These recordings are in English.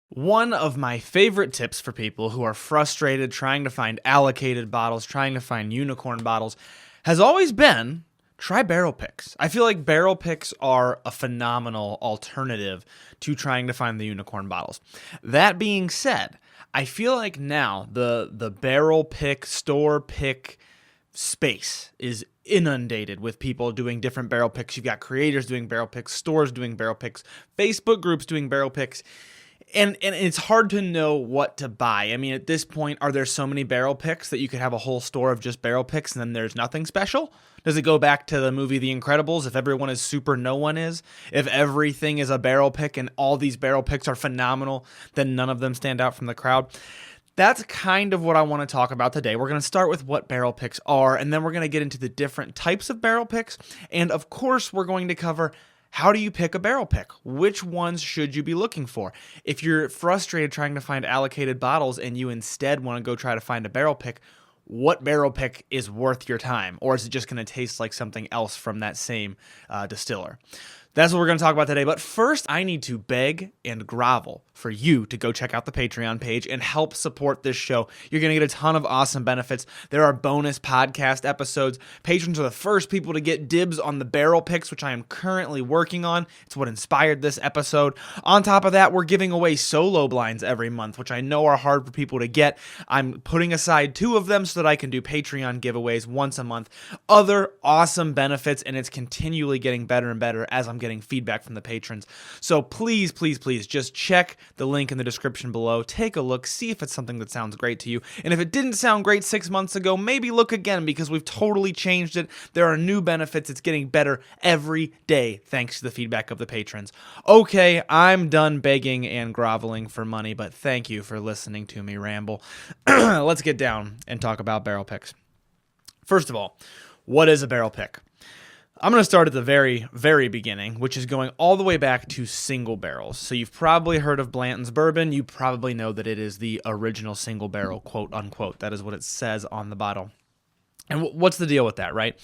One of my favorite tips for people who are frustrated trying to find allocated bottles, trying to find unicorn bottles, has always been try barrel picks. I feel like barrel picks are a phenomenal alternative to trying to find the unicorn bottles. That being said, I feel like now the barrel pick, store pick space is inundated with people doing different barrel picks. You've got creators doing barrel picks, stores doing barrel picks, Facebook groups doing barrel picks. And it's hard to know what to buy. I mean, at this point, are there so many barrel picks that you could have a whole store of just barrel picks and then there's nothing special? Does it go back to the movie The Incredibles? If everyone is super, no one is? If everything is a barrel pick and all these barrel picks are phenomenal, then none of them stand out from the crowd? That's kind of what I want to talk about today. We're going to start with what barrel picks are, and then we're going to get into the different types of barrel picks. And of course, we're going to cover how do you pick a barrel pick? Which ones should you be looking for? If you're frustrated trying to find allocated bottles and you instead want to go try to find a barrel pick, what barrel pick is worth your time? Or is it just going to taste like something else from that same distiller? That's what we're going to talk about today. But first, I need to beg and grovel for you to go check out the Patreon page and help support this show. You're going to get a ton of awesome benefits. There are bonus podcast episodes. Patrons are the first people to get dibs on the barrel picks, which I am currently working on. It's what inspired this episode. On top of that, we're giving away solo blinds every month, which I know are hard for people to get. I'm putting aside 2 of them so that I can do Patreon giveaways once a month. Other awesome benefits, and it's continually getting better and better as I'm getting feedback from the patrons. So please, please, please just check the link in the description below. Take a look, see if it's something that sounds great to you. And if it didn't sound great 6 months ago, maybe look again because we've totally changed it. There are new benefits. It's getting better every day thanks to the feedback of the patrons. Okay, I'm done begging and groveling for money, but thank you for listening to me ramble. Let's get down and talk about barrel picks. First of all, what is a barrel pick? I'm going to start at the very, very beginning, which is going all the way back to single barrels. So you've probably heard of Blanton's bourbon. You probably know that it is the original single barrel, quote unquote. That is what it says on the bottle. And what's the deal with that, right?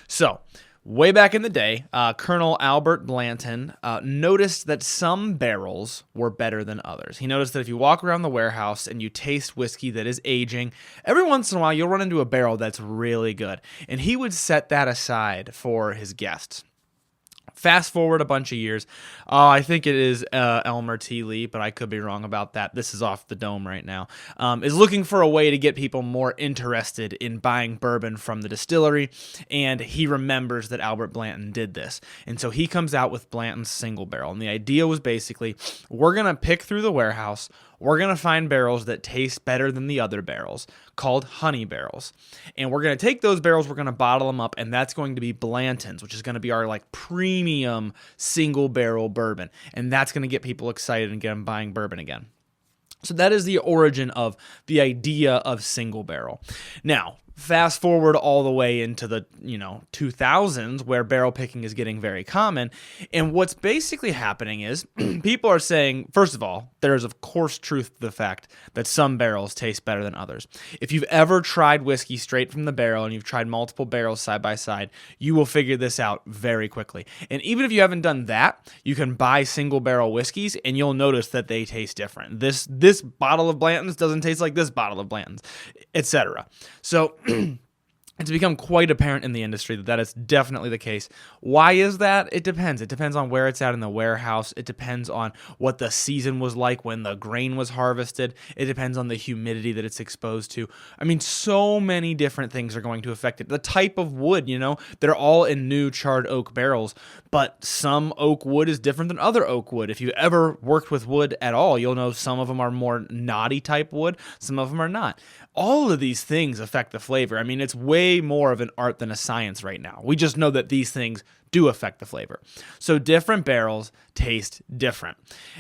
So way back in the day, Colonel Albert Blanton noticed that some barrels were better than others. He noticed that if you walk around the warehouse and you taste whiskey that is aging, every once in a while you'll run into a barrel that's really good. And he would set that aside for his guests. Fast forward a bunch of years. I think it is Elmer T. Lee, but I could be wrong about that. This is off the dome right now. Is looking for a way to get people more interested in buying bourbon from the distillery, and he remembers that Albert Blanton did this. And so he comes out with Blanton's single barrel. And the idea was basically, we're going to pick through the warehouse. We're going to find barrels that taste better than the other barrels, called honey barrels. And we're going to take those barrels, we're going to bottle them up, and that's going to be Blanton's, which is going to be our like premium single barrel bourbon. And that's going to get people excited and get them buying bourbon again. So that is the origin of the idea of single barrel. Now, fast forward all the way into the 2000s where barrel picking is getting very common, and what's basically happening is people are saying, first of all, there's of course truth to the fact that some barrels taste better than others. If you've ever tried whiskey straight from the barrel and you've tried multiple barrels side by side, you will figure this out very quickly. And even if you haven't done that, you can buy single barrel whiskeys and you'll notice that they taste different. This bottle of Blanton's doesn't taste like this bottle of Blanton's, etc. So it's become quite apparent in the industry that is definitely the case. Why is that? It depends. It depends on where it's at in the warehouse. It depends on what the season was like when the grain was harvested. It depends on the humidity that it's exposed to. I mean, so many different things are going to affect it. The type of wood, they're all in new charred oak barrels, but some oak wood is different than other oak wood. If you ever worked with wood at all, you'll know some of them are more knotty type wood, some of them are not. All of these things affect the flavor. I mean, it's way more of an art than a science right now. We just know that these things do affect the flavor. So different barrels taste different.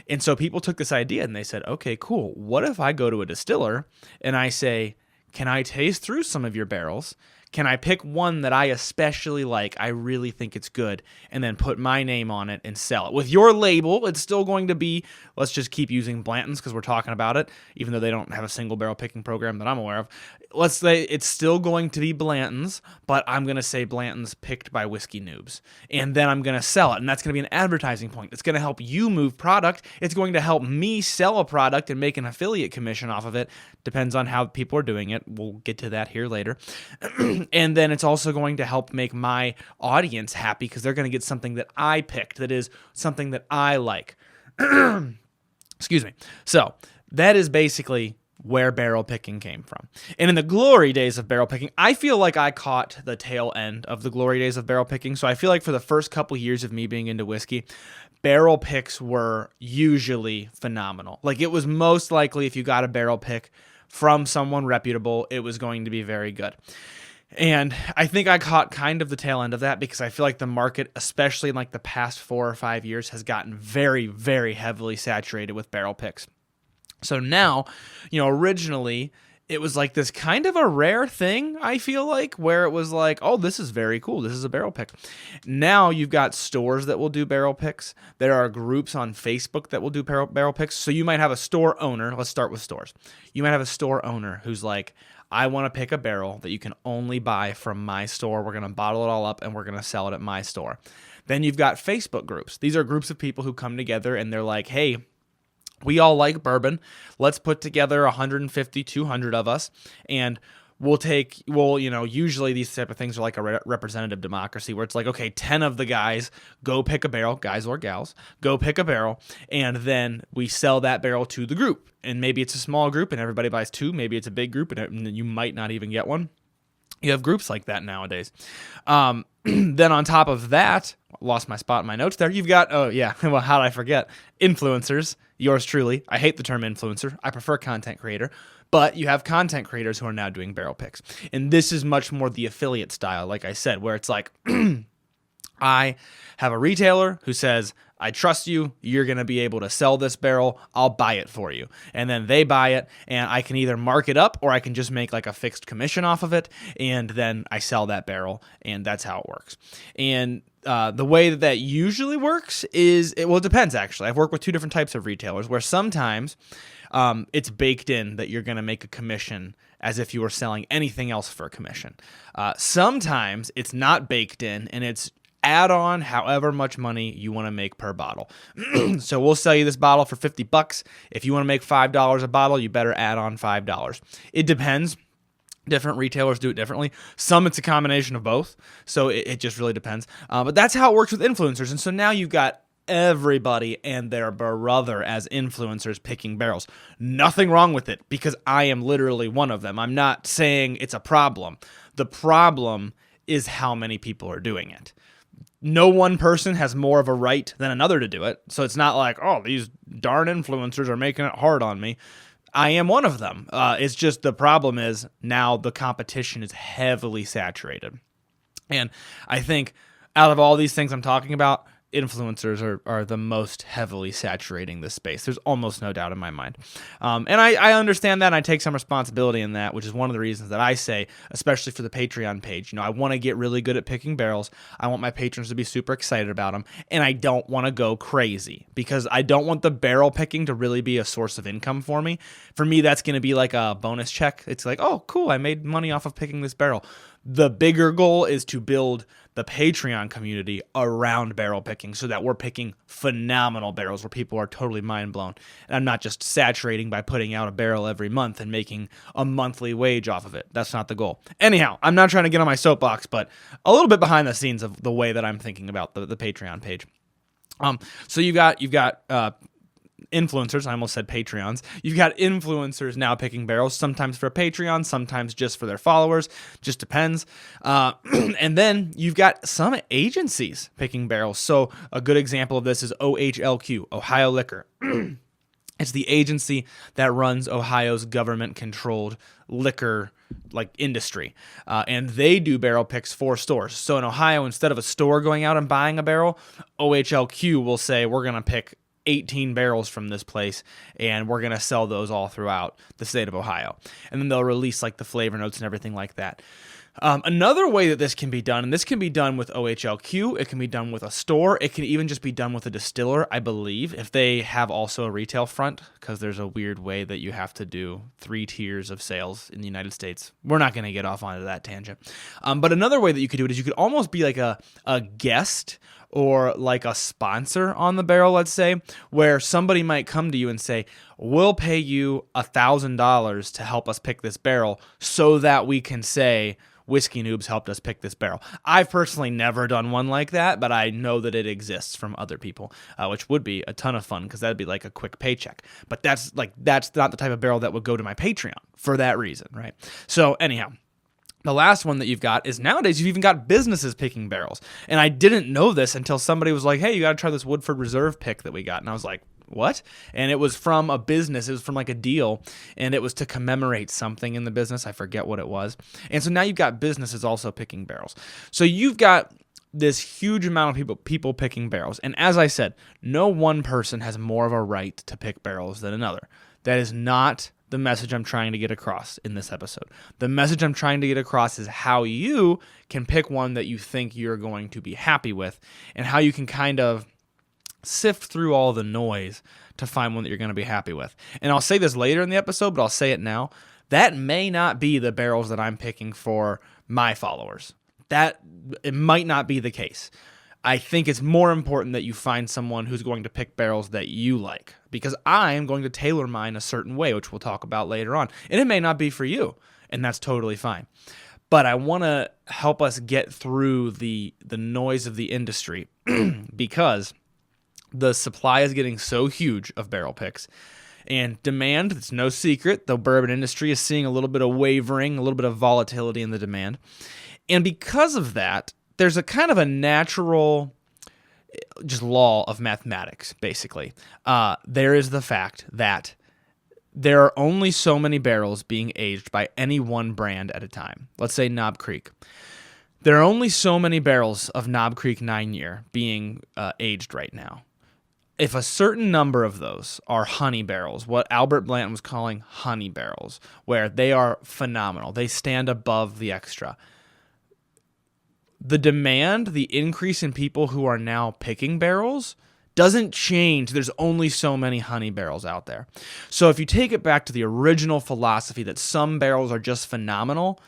And so people took this idea and they said, okay, cool. What if I go to a distiller and I say, can I taste through some of your barrels? Can I pick one that I especially like? I really think it's good, and then put my name on it and sell it. With your label, it's still going to be, let's just keep using Blanton's because we're talking about it, even though they don't have a single barrel picking program that I'm aware of. let's say it's still going to be Blanton's, but I'm going to say Blanton's picked by Whiskey Noobs. And then I'm going to sell it. And that's going to be an advertising point. It's going to help you move product. It's going to help me sell a product and make an affiliate commission off of it. Depends on how people are doing it. We'll get to that here later. And then it's also going to help make my audience happy because they're going to get something that I picked, that is something that I like. Excuse me. So that is basically where barrel picking came from. And in the glory days of barrel picking, I feel like I caught the tail end of the glory days of barrel picking. So I feel like for the first couple years of me being into whiskey, barrel picks were usually phenomenal. Like, it was most likely if you got a barrel pick from someone reputable, it was going to be very good. And I think I caught kind of the tail end of that because I feel like the market, especially in like the past 4 or 5 years, has gotten very, very heavily saturated with barrel picks. So now, originally it was like this kind of a rare thing, I feel like, where it was like, oh, this is very cool. This is a barrel pick. Now you've got stores that will do barrel picks. There are groups on Facebook that will do barrel picks. So you might have a store owner. Let's start with stores. You might have a store owner who's like, I want to pick a barrel that you can only buy from my store. We're going to bottle it all up and we're going to sell it at my store. Then you've got Facebook groups. These are groups of people who come together and they're like, hey, we all like bourbon. Let's put together 150, 200 of us, and usually these type of things are like a representative democracy where it's like, okay, 10 of the guys go pick a barrel, guys or gals, go pick a barrel, and then we sell that barrel to the group. And maybe it's a small group and everybody buys 2. Maybe it's a big group and you might not even get one. You have groups like that nowadays. Then on top of that, lost my spot in my notes there. You've got, how did I forget? Influencers, yours truly. I hate the term influencer. I prefer content creator. But you have content creators who are now doing barrel picks. And this is much more the affiliate style, like I said, where it's like, I have a retailer who says, I trust you. You're going to be able to sell this barrel. I'll buy it for you. And then they buy it, and I can either mark it up or I can just make like a fixed commission off of it. And then I sell that barrel, and that's how it works. And the way that usually works is, it depends actually. I've worked with 2 different types of retailers where sometimes it's baked in that you're going to make a commission as if you were selling anything else for a commission. Sometimes it's not baked in, and it's add on however much money you want to make per bottle. So we'll sell you this bottle for $50. If you want to make $5 a bottle, you better add on $5. It depends. Different retailers do it differently. Some it's a combination of both. So it just really depends. But that's how it works with influencers. And so now you've got everybody and their brother as influencers picking barrels. Nothing wrong with it because I am literally one of them. I'm not saying it's a problem. The problem is how many people are doing it. No one person has more of a right than another to do it. So it's not like, oh, these darn influencers are making it hard on me. I am one of them. It's just the problem is now the competition is heavily saturated. And I think out of all these things I'm talking about, influencers are the most heavily saturating this space. There's almost no doubt in my mind. And I understand that, and I take some responsibility in that, which is one of the reasons that I say, especially for the Patreon page, I want to get really good at picking barrels. I want my patrons to be super excited about them, and I don't want to go crazy because I don't want the barrel picking to really be a source of income for me. For me, that's going to be like a bonus check. It's like, oh, cool, I made money off of picking this barrel. The bigger goal is to build the Patreon community around barrel picking so that we're picking phenomenal barrels where people are totally mind blown. And I'm not just saturating by putting out a barrel every month and making a monthly wage off of it. That's not the goal. Anyhow, I'm not trying to get on my soapbox, but a little bit behind the scenes of the way that I'm thinking about the Patreon page. So you've got influencers, I almost said Patreons. You've got influencers now picking barrels, sometimes for Patreon, sometimes just for their followers, just depends. And then you've got some agencies picking barrels. So a good example of this is OHLQ, Ohio Liquor. It's the agency that runs Ohio's government-controlled liquor industry. And they do barrel picks for stores. So in Ohio, instead of a store going out and buying a barrel, OHLQ will say, we're going to pick 18 barrels from this place, and we're going to sell those all throughout the state of Ohio. And then they'll release the flavor notes and everything like that. Another way that this can be done, and this can be done with OHLQ, it can be done with a store, it can even just be done with a distiller, I believe, if they have also a retail front, because there's a weird way that you have to do 3 tiers of sales in the United States. We're not going to get off onto that tangent. But another way that you could do it is you could almost be like a guest or like a sponsor on the barrel, let's say, where somebody might come to you and say, we'll pay you $1,000 to help us pick this barrel so that we can say, Whiskey Noobs helped us pick this barrel. I've personally never done one like that, but I know that it exists from other people, which would be a ton of fun because that'd be like a quick paycheck. But that's not the type of barrel that would go to my Patreon for that reason, right? So anyhow, the last one that you've got is nowadays you've even got businesses picking barrels. And I didn't know this until somebody was like, hey, you got to try this Woodford Reserve pick that we got. And I was like, what? And it was from a business. It was from like a deal, and it was to commemorate something in the business. I forget what it was. And so now you've got businesses also picking barrels. So you've got this huge amount of people picking barrels. And as I said, no one person has more of a right to pick barrels than another. That is not the message I'm trying to get across in this episode. The message I'm trying to get across is how you can pick one that you think you're going to be happy with, and how you can kind of sift through all the noise to find one that you're going to be happy with. And I'll say this later in the episode, but I'll say it now. That may not be the barrels that I'm picking for my followers. That it might not be the case. I think it's more important that you find someone who's going to pick barrels that you like, because I am going to tailor mine a certain way, which we'll talk about later on. And it may not be for you, and that's totally fine. But I want to help us get through the noise of the industry because the supply is getting so huge of barrel picks, and demand, it's no secret, the bourbon industry is seeing a little bit of wavering, a little bit of volatility in the demand. And because of that, there's a kind of a natural just law of mathematics, basically. There is the fact that there are only so many barrels being aged by any one brand at a time. Let's say Knob Creek. There are only so many barrels of Knob Creek 9-year being aged right now. If a certain number of those are honey barrels, what Albert Blanton was calling honey barrels, where they are phenomenal, they stand above the extra. The demand, the increase in people who are now picking barrels doesn't change. There's only so many honey barrels out there. So if you take it back to the original philosophy that some barrels are just phenomenal,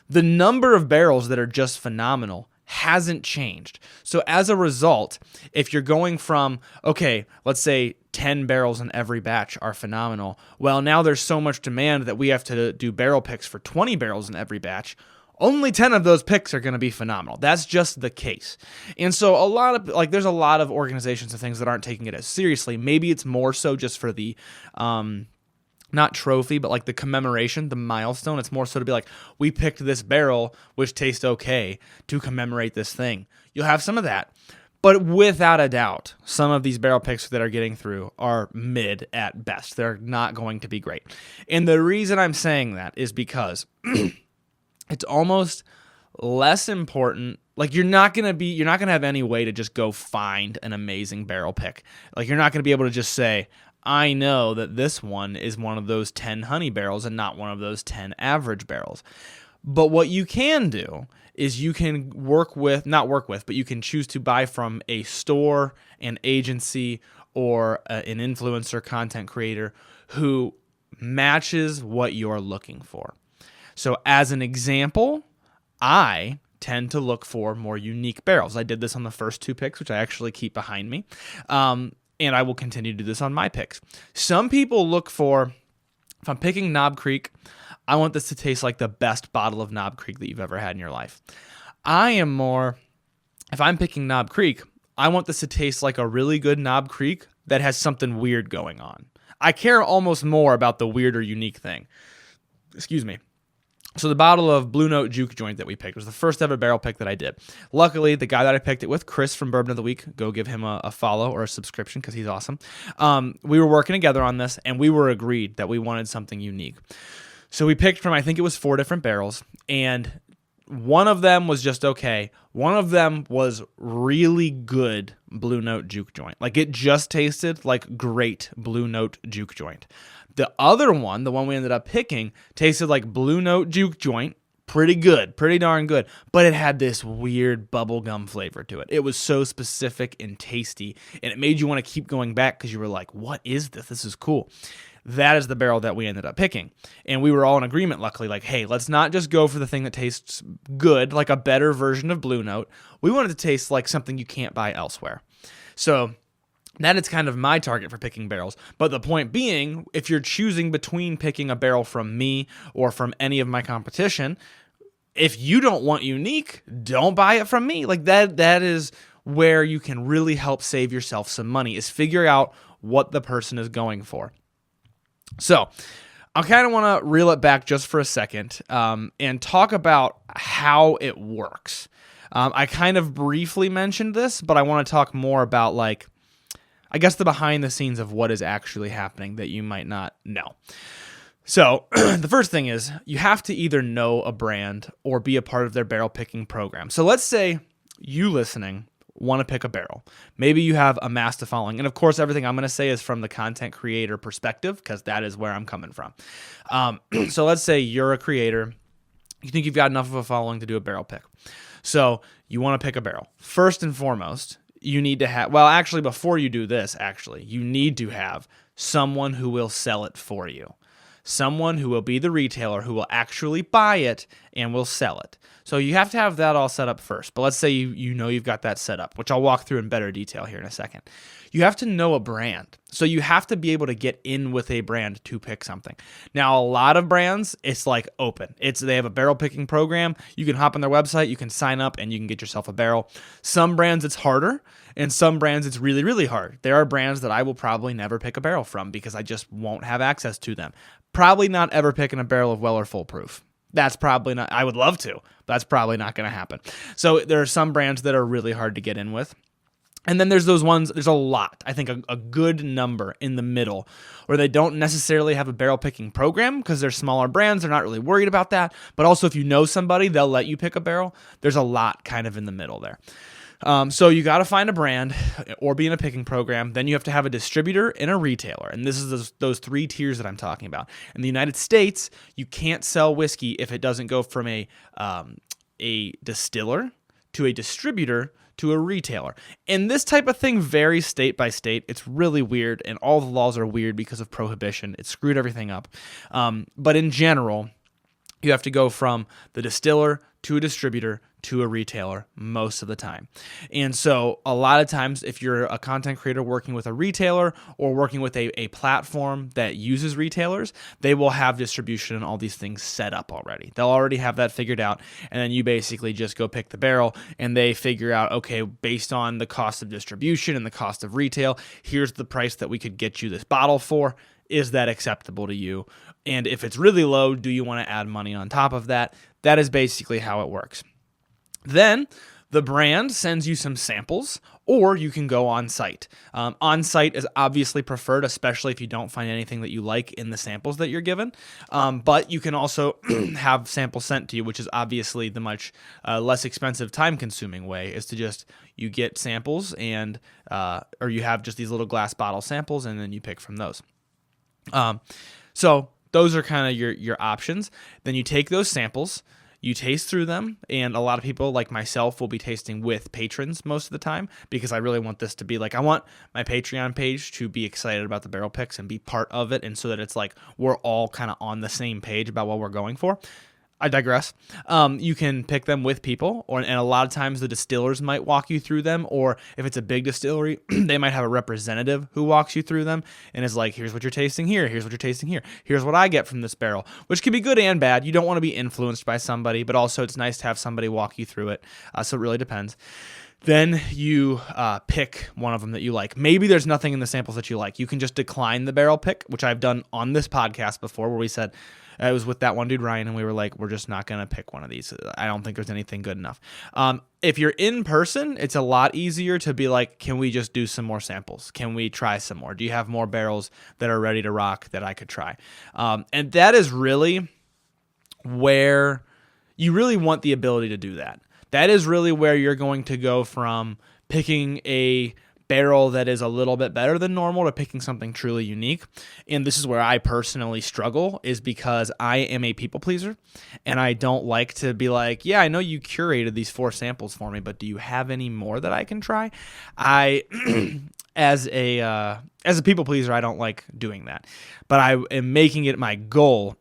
the number of barrels that are just phenomenal hasn't changed. So as a result, if you're going from, okay, let's say 10 barrels in every batch are phenomenal, well, now there's so much demand that we have to do barrel picks for 20 barrels in every batch. Only 10 of those picks are going to be phenomenal. That's just the case. And so there's a lot of organizations and things that aren't taking it as seriously. Maybe it's more so just for the not trophy, but like the commemoration, the milestone. It's more so to be like, we picked this barrel, which tastes okay, to commemorate this thing. You'll have some of that. But without a doubt, some of these barrel picks that are getting through are mid at best. They're not going to be great. And the reason I'm saying that is because it's almost less important. Like you're not going to have any way to just go find an amazing barrel pick. Like you're not going to be able to just say, I know that this one is one of those 10 honey barrels and not one of those 10 average barrels. But what you can do is you can but you can choose to buy from a store, an agency, or an influencer content creator who matches what you're looking for. So as an example, I tend to look for more unique barrels. I did this on the first 2 picks, which I actually keep behind me. And I will continue to do this on my picks. Some people look for, if I'm picking Knob Creek, I want this to taste like the best bottle of Knob Creek that you've ever had in your life. If I'm picking Knob Creek, I want this to taste like a really good Knob Creek that has something weird going on. I care almost more about the weird or unique thing. Excuse me. So the bottle of Blue Note Juke Joint that we picked was the first ever barrel pick that I did. Luckily, the guy that I picked it with, Chris from Bourbon of the Week, go give him a follow or a subscription because he's awesome. We were working together on this, and we were agreed that we wanted something unique. So we picked from, I think it was 4 different barrels, and one of them was just okay. One of them was really good Blue Note Juke Joint. Like it just tasted like great Blue Note Juke Joint. The other one, the one we ended up picking, tasted like Blue Note Juke Joint pretty good, pretty darn good, but it had this weird bubblegum flavor to it. It was so specific and tasty, and it made you want to keep going back because you were like, what is this? This is cool. That is the barrel that we ended up picking. And we were all in agreement, luckily, like, hey, let's not just go for the thing that tastes good, like a better version of Blue Note. We want it to taste like something you can't buy elsewhere. So that is kind of my target for picking barrels. But the point being, if you're choosing between picking a barrel from me or from any of my competition, if you don't want unique, don't buy it from me. Like that is where you can really help save yourself some money, is figure out what the person is going for. So I kind of want to reel it back just for a second and talk about how it works. I kind of briefly mentioned this, but I want to talk more about, like, I guess the behind the scenes of what is actually happening that you might not know. So the first thing is you have to either know a brand or be a part of their barrel picking program. So let's say you listening want to pick a barrel. Maybe you have amassed a following. And of course, everything I'm going to say is from the content creator perspective, because that is where I'm coming from. So let's say you're a creator. You think you've got enough of a following to do a barrel pick. So you want to pick a barrel. First and foremost, you need to have, well, actually, before you do this, you need to have someone who will sell it for you. Someone who will be the retailer who will actually buy it and will sell it. So you have to have that all set up first. But let's say you know you've got that set up, which I'll walk through in better detail here in a second. You have to know a brand. So you have to be able to get in with a brand to pick something. Now, a lot of brands, it's like open. They have a barrel picking program. You can hop on their website, you can sign up, and you can get yourself a barrel. Some brands, it's harder, and some brands, it's really, really hard. There are brands that I will probably never pick a barrel from because I just won't have access to them. Probably not ever picking a barrel of Weller Full Proof. That's probably not, I would love to, but that's probably not going to happen. So there are some brands that are really hard to get in with. And then there's those ones, there's a lot, I think a good number in the middle where they don't necessarily have a barrel picking program because they're smaller brands. They're not really worried about that. But also if you know somebody, they'll let you pick a barrel. There's a lot kind of in the middle there. So you got to find a brand or be in a picking program. Then you have to have a distributor and a retailer. And this is those three tiers that I'm talking about. In the United States, you can't sell whiskey if it doesn't go from a distiller to a distributor to a retailer. And this type of thing varies state by state. It's really weird, and all the laws are weird because of prohibition. It screwed everything up. But in general, you have to go from the distiller to a distributor to a retailer most of the time. And so a lot of times, if you're a content creator working with a retailer or working with a platform that uses retailers, they will have distribution and all these things set up already. They'll already have that figured out. And then you basically just go pick the barrel and they figure out, okay, based on the cost of distribution and the cost of retail, here's the price that we could get you this bottle for. Is that acceptable to you? And if it's really low, do you want to add money on top of that? That is basically how it works. Then the brand sends you some samples, or you can go on site. On site is obviously preferred, especially if you don't find anything that you like in the samples that you're given. But you can also have samples sent to you, which is obviously the much less expensive, time-consuming way, is to just, you get samples and or you have just these little glass bottle samples, and then you pick from those. So those are kind of your options. Then you take those samples, you taste through them, and a lot of people like myself will be tasting with patrons most of the time because I really want this to be like, I want my Patreon page to be excited about the barrel picks and be part of it, and so that it's like we're all kind of on the same page about what we're going for. I digress. You can pick them with people, and a lot of times the distillers might walk you through them, or if it's a big distillery, they might have a representative who walks you through them and is like, here's what you're tasting here, here's what you're tasting here, here's what I get from this barrel, which can be good and bad. You don't want to be influenced by somebody, but also it's nice to have somebody walk you through it, so it really depends. Then you pick one of them that you like. Maybe there's nothing in the samples that you like. You can just decline the barrel pick, which I've done on this podcast before, where we said, it was with that one dude, Ryan, and we were like, we're just not going to pick one of these. I don't think there's anything good enough. If you're in person, it's a lot easier to be like, can we just do some more samples? Can we try some more? Do you have more barrels that are ready to rock that I could try? And that is really where you really want the ability to do that. That is really where you're going to go from picking a barrel that is a little bit better than normal to picking something truly unique. And this is where I personally struggle, is because I am a people pleaser and I don't like to be like, yeah, I know you curated these 4 samples for me, but do you have any more that I can try? I as a people pleaser, I don't like doing that, but I am making it my goal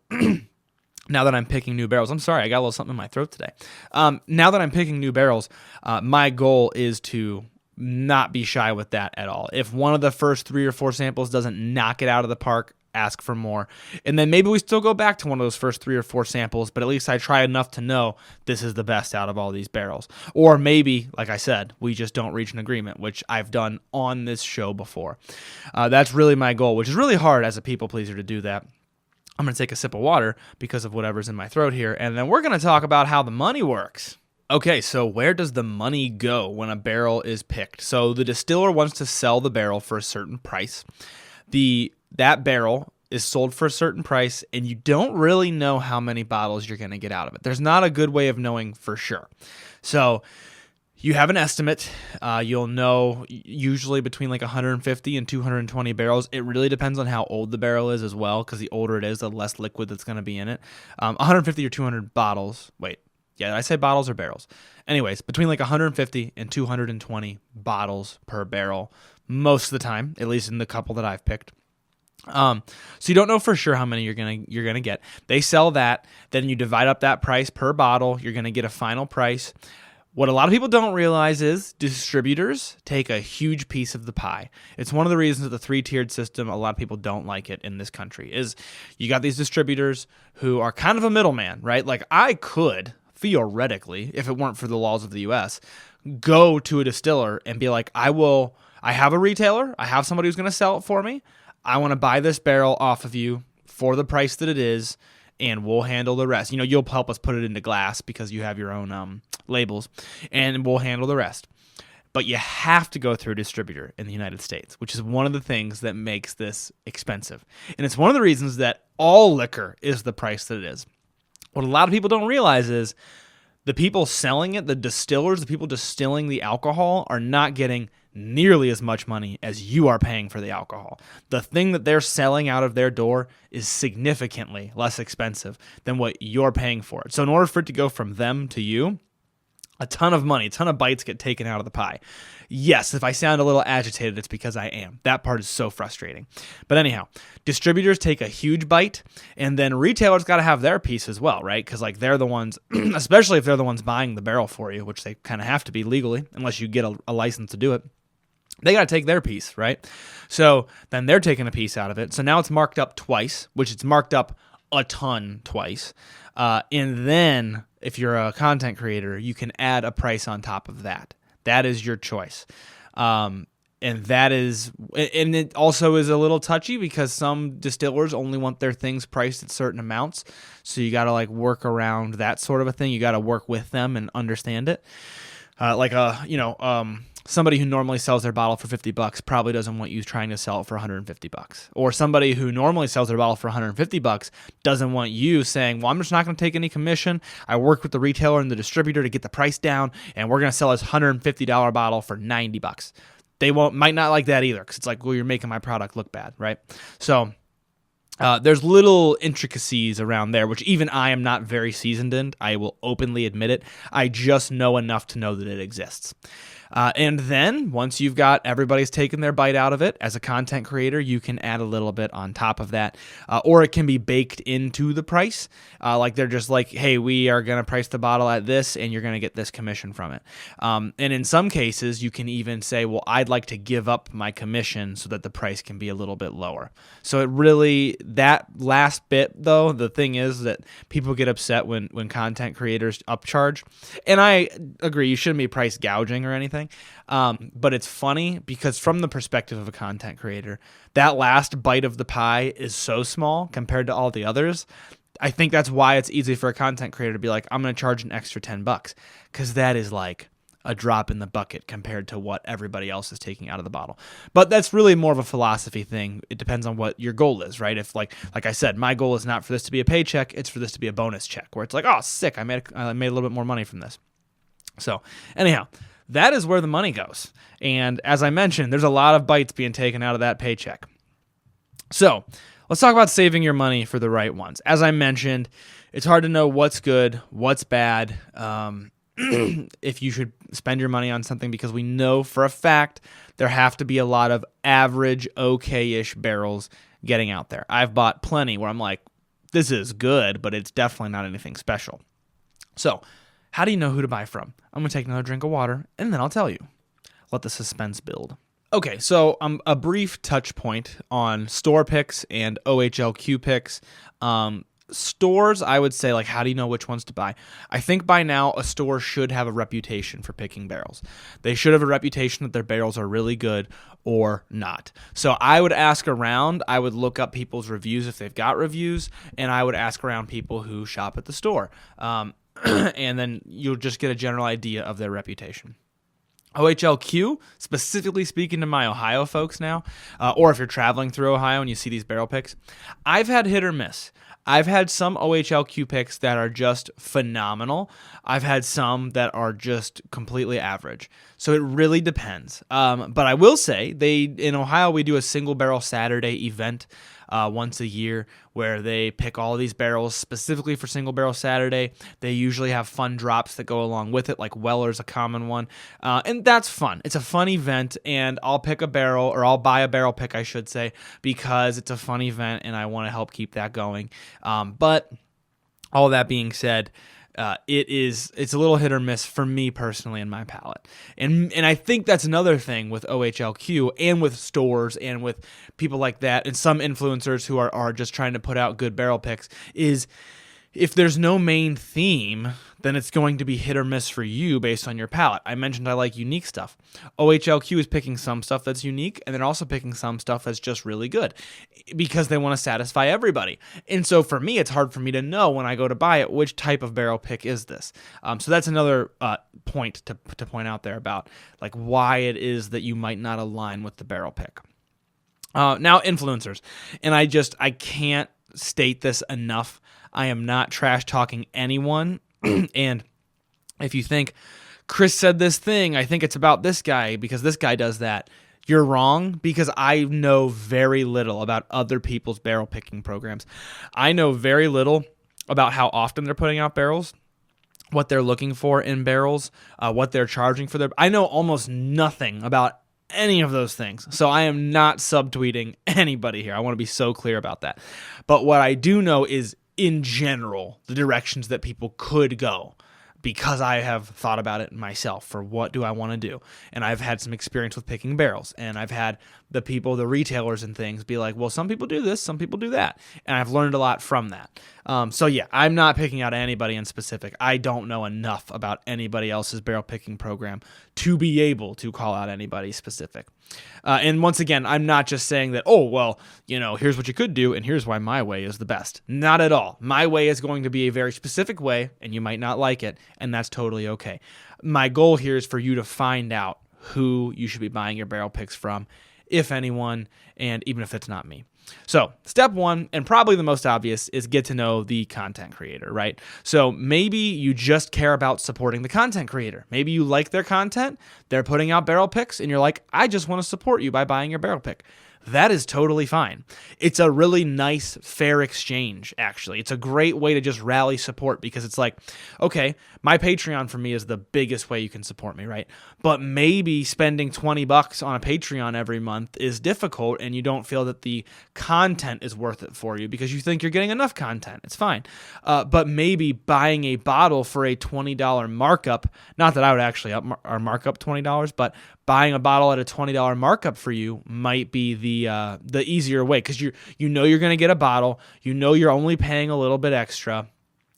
now that I'm picking new barrels. I'm sorry, I got a little something in my throat today. Now that I'm picking new barrels, my goal is to not be shy with that at all. If one of the first 3 or 4 samples doesn't knock it out of the park, ask for more. And then maybe we still go back to one of those first 3 or 4 samples, but at least I try enough to know this is the best out of all these barrels. Or maybe, like I said, we just don't reach an agreement, which I've done on this show before. That's really my goal, which is really hard as a people pleaser to do that. I'm going to take a sip of water because of whatever's in my throat here, and then we're going to talk about how the money works. Okay, so where does the money go when a barrel is picked? So the distiller wants to sell the barrel for a certain price. That barrel is sold for a certain price, and you don't really know how many bottles you're going to get out of it. There's not a good way of knowing for sure. So you have an estimate. You'll know usually between like 150 and 220 barrels. It really depends on how old the barrel is as well, because the older it is, the less liquid that's going to be in it. 150 or 200 bottles. Wait. Yeah, did I say bottles or barrels? Anyways, between like 150 and 220 bottles per barrel most of the time, at least in the couple that I've picked. So you don't know for sure how many you're gonna get. They sell that, then you divide up that price per bottle. You're gonna get a final price. What a lot of people don't realize is distributors take a huge piece of the pie. It's one of the reasons that the 3-tiered system, a lot of people don't like it in this country, is you got these distributors who are kind of a middleman, right? Like I could, theoretically, if it weren't for the laws of the US, go to a distiller and be like, I have a retailer, I have somebody who's going to sell it for me, I want to buy this barrel off of you for the price that it is, and we'll handle the rest. You'll help us put it into glass because you have your own labels, and we'll handle the rest. But you have to go through a distributor in the United States, which is one of the things that makes this expensive. And it's one of the reasons that all liquor is the price that it is. What a lot of people don't realize is the people selling it, the distillers, the people distilling the alcohol, are not getting nearly as much money as you are paying for the alcohol. The thing that they're selling out of their door is significantly less expensive than what you're paying for it. So in order for it to go from them to you, a ton of money, a ton of bites get taken out of the pie. Yes, if I sound a little agitated, it's because I am. That part is so frustrating. But anyhow, distributors take a huge bite, and then retailers got to have their piece as well, right? Because like they're the ones, especially if they're the ones buying the barrel for you, which they kind of have to be legally, unless you get a license to do it. They got to take their piece, right? So then they're taking a piece out of it. So now it's marked up twice, which it's marked up a ton twice. And then if you're a content creator, you can add a price on top of that. That is your choice. And it also is a little touchy because some distillers only want their things priced at certain amounts. So you got to like work around that sort of a thing. You got to work with them and understand it. Somebody who normally sells their bottle for $50 probably doesn't want you trying to sell it for $150. Or somebody who normally sells their bottle for $150 doesn't want you saying, well, I'm just not going to take any commission. I work with the retailer and the distributor to get the price down, and we're going to sell this $150 bottle for $90. They might not like that either, because it's like, well, you're making my product look bad, right? So there's little intricacies around there, which even I am not very seasoned in. I will openly admit it. I just know enough to know that it exists. And then once you've got everybody's taken their bite out of it, as a content creator, you can add a little bit on top of that, or it can be baked into the price. Like they're just like, hey, we are going to price the bottle at this, and you're going to get this commission from it. And in some cases, you can even say, well, I'd like to give up my commission so that the price can be a little bit lower. So it really, that last bit though, the thing is that people get upset when content creators upcharge. And I agree, you shouldn't be price gouging or anything. But it's funny because from the perspective of a content creator, that last bite of the pie is so small compared to all the others. I think that's why it's easy for a content creator to be like, I'm going to charge an extra $10 because that is like a drop in the bucket compared to what everybody else is taking out of the bottle. But that's really more of a philosophy thing. It depends on what your goal is, right? If like I said, my goal is not for this to be a paycheck, it's for this to be a bonus check where it's like, oh, sick, I made a little bit more money from this. So anyhow, that is where the money goes. And as I mentioned, there's a lot of bites being taken out of that paycheck. So let's talk about saving your money for the right ones. As I mentioned, it's hard to know what's good, what's bad, if you should spend your money on something, because we know for a fact there have to be a lot of average, okay-ish barrels getting out there. I've bought plenty where I'm like, this is good, but it's definitely not anything special. So how do you know who to buy from? I'm going to take another drink of water, and then I'll tell you. Let the suspense build. Okay, so a brief touch point on store picks and OHLQ picks. Stores, I would say, like, how do you know which ones to buy? I think by now a store should have a reputation for picking barrels. They should have a reputation that their barrels are really good or not. So I would ask around. I would look up people's reviews if they've got reviews, and I would ask around people who shop at the store. And then you'll just get a general idea of their reputation. OHLQ, specifically speaking to my Ohio folks now, or if you're traveling through Ohio and you see these barrel picks, I've had hit or miss. I've had some OHLQ picks that are just phenomenal. I've had some that are just completely average. So it really depends. But I will say, in Ohio, we do a single barrel Saturday event once a year where they pick all of these barrels specifically for single barrel Saturday. They usually have fun drops that go along with it, like Weller's a common one. And that's fun. It's a fun event, and I'll pick a barrel, or I'll buy a barrel pick, I should say, because it's a fun event and I want to help keep that going. But all that being said, it's a little hit or miss for me personally in my palate. And I think that's another thing with OHLQ and with stores and with people like that, and some influencers who are just trying to put out good barrel picks, is if there's no main theme, then it's going to be hit or miss for you based on your palate. I mentioned I like unique stuff. OHLQ is picking some stuff that's unique, and they're also picking some stuff that's just really good because they want to satisfy everybody. And so for me, it's hard for me to know when I go to buy it, which type of barrel pick is this. So that's another point to point out there about like why it is that you might not align with the barrel pick. Now, influencers. And I can't state this enough. I am not trash talking anyone. And if you think Chris said this thing, I think it's about this guy because this guy does that, you're wrong, because I know very little about other people's barrel picking programs. I know very little about how often they're putting out barrels, what they're looking for in barrels, what they're charging for their. I know almost nothing about any of those things. So I am not subtweeting anybody here. I want to be so clear about that. But what I do know is, in general, the directions that people could go, because I have thought about it myself for what do I want to do. And I've had some experience with picking barrels, and I've had the retailers and things be like, well, some people do this, some people do that. And I've learned a lot from that. So yeah, I'm not picking out anybody in specific. I don't know enough about anybody else's barrel picking program to be able to call out anybody specific. And once again, I'm not just saying that, oh, well, here's what you could do, and here's why my way is the best. Not at all. My way is going to be a very specific way, and you might not like it, and that's totally okay. My goal here is for you to find out who you should be buying your barrel picks from, if anyone, and even if it's not me. So step one, and probably the most obvious, is get to know the content creator, right? So maybe you just care about supporting the content creator. Maybe you like their content, they're putting out barrel picks, and you're like, I just want to support you by buying your barrel pick. That is totally fine. It's a really nice, fair exchange, actually. It's a great way to just rally support, because it's like, okay, my Patreon for me is the biggest way you can support me, right? But maybe spending $20 on a Patreon every month is difficult, and you don't feel that the content is worth it for you because you think you're getting enough content. It's fine. But maybe buying a bottle for a $20 markup, not that I would actually up our markup $20, but buying a bottle at a $20 markup for you might be the easier way, because you're going to get a bottle, you're only paying a little bit extra,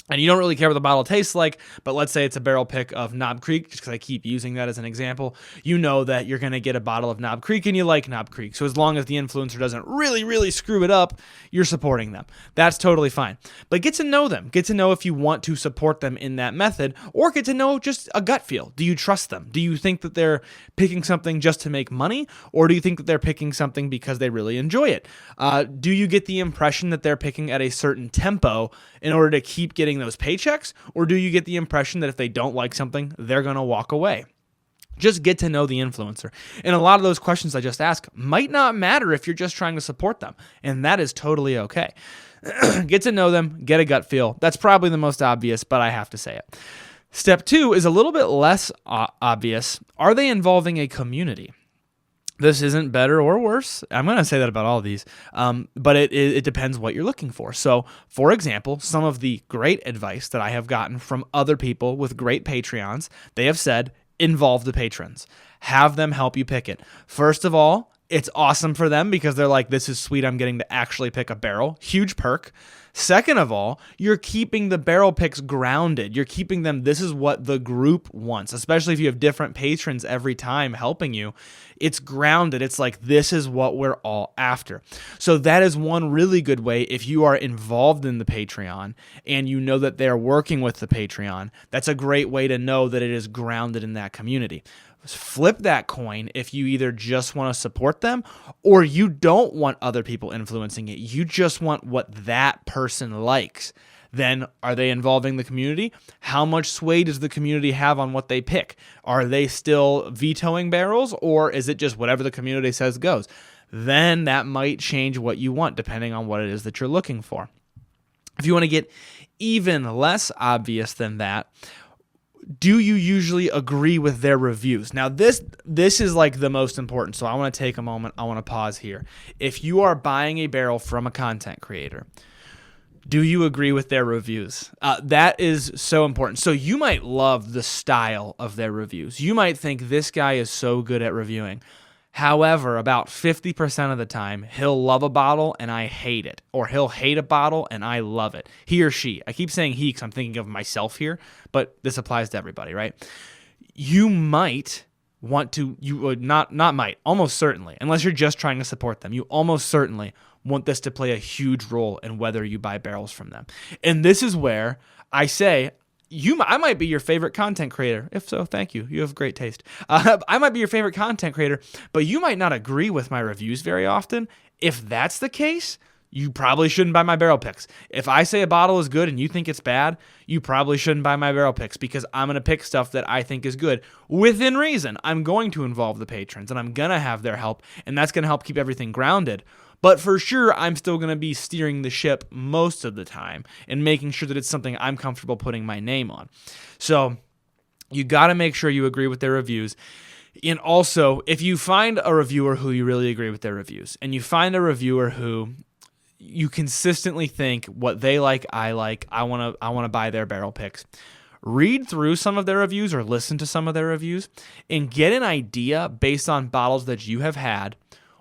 and you don't really care what the bottle tastes like, but let's say it's a barrel pick of Knob Creek, just because I keep using that as an example. You know that you're going to get a bottle of Knob Creek, and you like Knob Creek. So as long as the influencer doesn't really, really screw it up, you're supporting them. That's totally fine. But get to know them. Get to know if you want to support them in that method, or get to know just a gut feel. Do you trust them? Do you think that they're picking something just to make money, or do you think that they're picking something because they really enjoy it? Do you get the impression that they're picking at a certain tempo in order to keep getting those paychecks, or do you get the impression that if they don't like something, they're going to walk away? Just get to know the influencer. And a lot of those questions I just asked might not matter if you're just trying to support them. And that is totally okay. Get to know them, get a gut feel. That's probably the most obvious, but I have to say it. Step 2 is a little bit less obvious. Are they involving a community? This isn't better or worse. I'm going to say that about all of these, but it depends what you're looking for. So, for example, some of the great advice that I have gotten from other people with great Patreons, they have said, involve the patrons. Have them help you pick it. First of all, it's awesome for them because they're like, this is sweet, I'm getting to actually pick a barrel. Huge perk. Second of all, you're keeping the barrel picks grounded. You're keeping them, this is what the group wants, especially if you have different patrons every time helping you. It's grounded. It's like, this is what we're all after. So that is one really good way if you are involved in the Patreon and you know that they're working with the Patreon. That's a great way to know that it is grounded in that community. Flip that coin if you either just want to support them or you don't want other people influencing it. You just want what that person likes. Then are they involving the community? How much sway does the community have on what they pick? Are they still vetoing barrels or is it just whatever the community says goes? Then that might change what you want depending on what it is that you're looking for. If you want to get even less obvious than that, do you usually agree with their reviews? Now, this is like the most important, so I want to take a moment. I want to pause here. If you are buying a barrel from a content creator, do you agree with their reviews? That is so important. So you might love the style of their reviews. You might think this guy is so good at reviewing. However, about 50% of the time, he'll love a bottle and I hate it. Or he'll hate a bottle and I love it. He or she. I keep saying he because I'm thinking of myself here, but this applies to everybody, right? You might want to, you would not might, almost certainly, unless you're just trying to support them, you almost certainly want this to play a huge role in whether you buy barrels from them. And this is where I say, I might be your favorite content creator. If so, thank you. You have great taste. I might be your favorite content creator, but you might not agree with my reviews very often. If that's the case, you probably shouldn't buy my barrel picks. If I say a bottle is good and you think it's bad, you probably shouldn't buy my barrel picks because I'm going to pick stuff that I think is good. Within reason, I'm going to involve the patrons and I'm going to have their help, and that's going to help keep everything grounded. But for sure, I'm still going to be steering the ship most of the time and making sure that it's something I'm comfortable putting my name on. So you got to make sure you agree with their reviews. And also, if you find a reviewer who you really agree with their reviews, and you find a reviewer who you consistently think what they like, I want to buy their barrel picks, read through some of their reviews or listen to some of their reviews and get an idea based on bottles that you have had.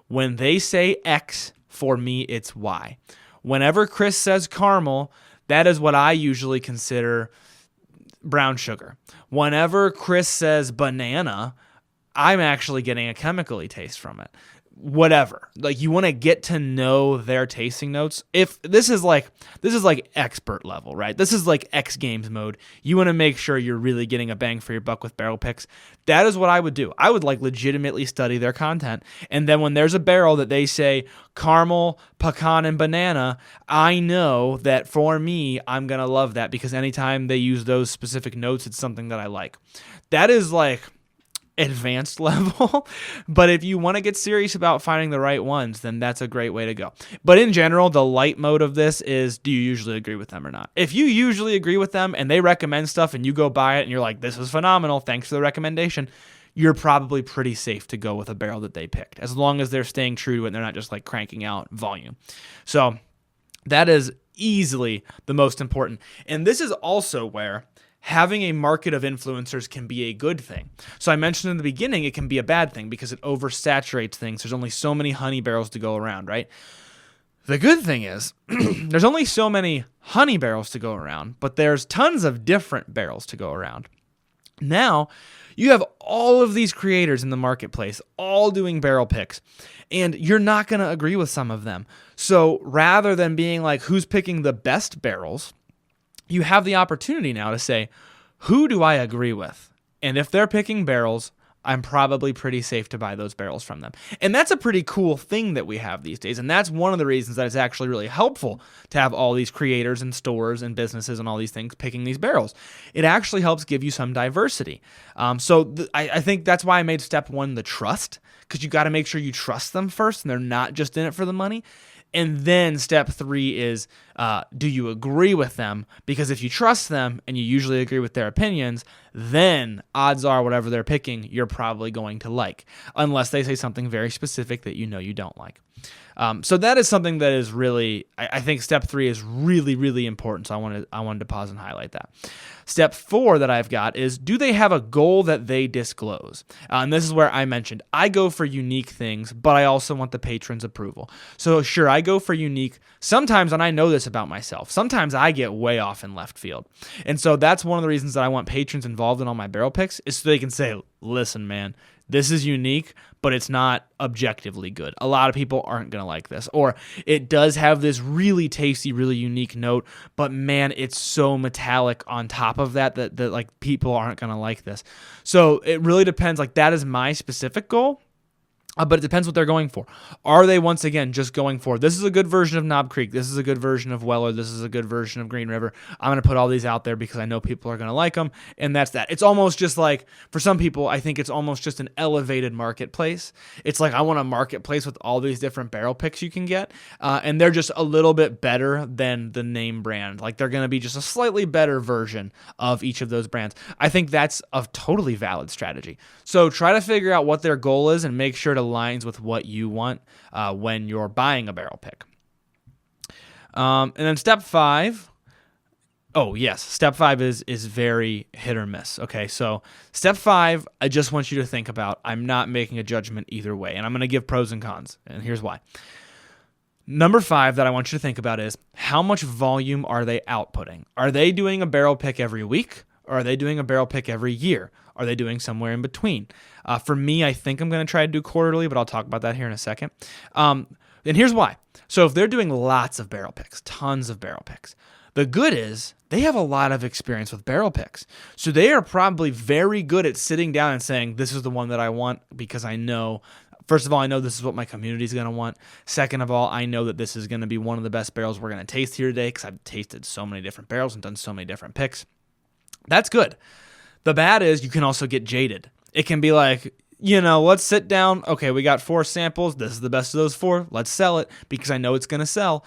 When they say X, for me, it's Y. Whenever Chris says caramel, that is what I usually consider brown sugar. Whenever Chris says banana, I'm actually getting a chemically taste from it. Whatever. Like, you want to get to know their tasting notes. If this is like expert level, right? This is like X Games mode. You want to make sure you're really getting a bang for your buck with barrel picks. That is what I would do. I would like legitimately study their content. And then when there's a barrel that they say caramel, pecan, and banana, I know that for me, I'm going to love that because anytime they use those specific notes, it's something that I like. That is like advanced level, but if you want to get serious about finding the right ones, then that's a great way to go. But in general, the light mode of this is, do you usually agree with them or not? If you usually agree with them and they recommend stuff and you go buy it and you're like, this is phenomenal, thanks for the recommendation, you're probably pretty safe to go with a barrel that they picked, as long as they're staying true to it and they're not just like cranking out volume. So that is easily the most important. And this is also where having a market of influencers can be a good thing. So I mentioned in the beginning, it can be a bad thing because it oversaturates things. There's only so many honey barrels to go around, right? The good thing is there's only so many honey barrels to go around, but there's tons of different barrels to go around. Now, you have all of these creators in the marketplace, all doing barrel picks, and you're not going to agree with some of them. So rather than being like, who's picking the best barrels, you have the opportunity now to say, who do I agree with? And if they're picking barrels, I'm probably pretty safe to buy those barrels from them. And that's a pretty cool thing that we have these days. And that's one of the reasons that it's actually really helpful to have all these creators and stores and businesses and all these things picking these barrels. It actually helps give you some diversity. I think that's why I made step one the trust, because you got to make sure you trust them first and they're not just in it for the money. And then step three is, do you agree with them? Because if you trust them and you usually agree with their opinions, then odds are whatever they're picking, you're probably going to like, unless they say something very specific that you know you don't like. So that is something that is really, I think step three is really, really important. So I wanted to pause and highlight that. Step four that I've got is, do they have a goal that they disclose? And this is where I mentioned, I go for unique things, but I also want the patron's approval. So sure, I go for unique sometimes, and I know this about myself. Sometimes I get way off in left field. And so that's one of the reasons that I want patrons involved in all my barrel picks, is so they can say, listen, man, this is unique, but it's not objectively good. A lot of people aren't going to like this. Or it does have this really tasty, really unique note, but man, it's so metallic on top of that like people aren't going to like this. So it really depends. Like that is my specific goal. But it depends what they're going for. Are they, once again, just going for, this is a good version of Knob Creek, this is a good version of Weller, this is a good version of Green River, I'm going to put all these out there because I know people are going to like them, and that's that. It's almost just like, for some people, I think it's almost just an elevated marketplace. It's like, I want a marketplace with all these different barrel picks you can get, and they're just a little bit better than the name brand. Like, they're going to be just a slightly better version of each of those brands. I think that's a totally valid strategy. So try to figure out what their goal is and make sure it aligns with what you want when you're buying a barrel pick. And then step five. Oh, yes. Step five is very hit or miss. Okay, so step five, I just want you to think about. I'm not making a judgment either way, and I'm going to give pros and cons, and here's why. Number five that I want you to think about is, how much volume are they outputting? Are they doing a barrel pick every week, or are they doing a barrel pick every year? Are they doing somewhere in between? For me, I think I'm going to try to do quarterly, but I'll talk about that here in a second. And here's why. So if they're doing lots of barrel picks, tons of barrel picks, the good is they have a lot of experience with barrel picks. So they are probably very good at sitting down and saying, this is the one that I want because I know, first of all, I know this is what my community is going to want. Second of all, I know that this is going to be one of the best barrels we're going to taste here today because I've tasted so many different barrels and done so many different picks. That's good. The bad is you can also get jaded. It can be like, let's sit down. Okay, we got 4 samples. This is the best of those 4. Let's sell it because I know it's going to sell.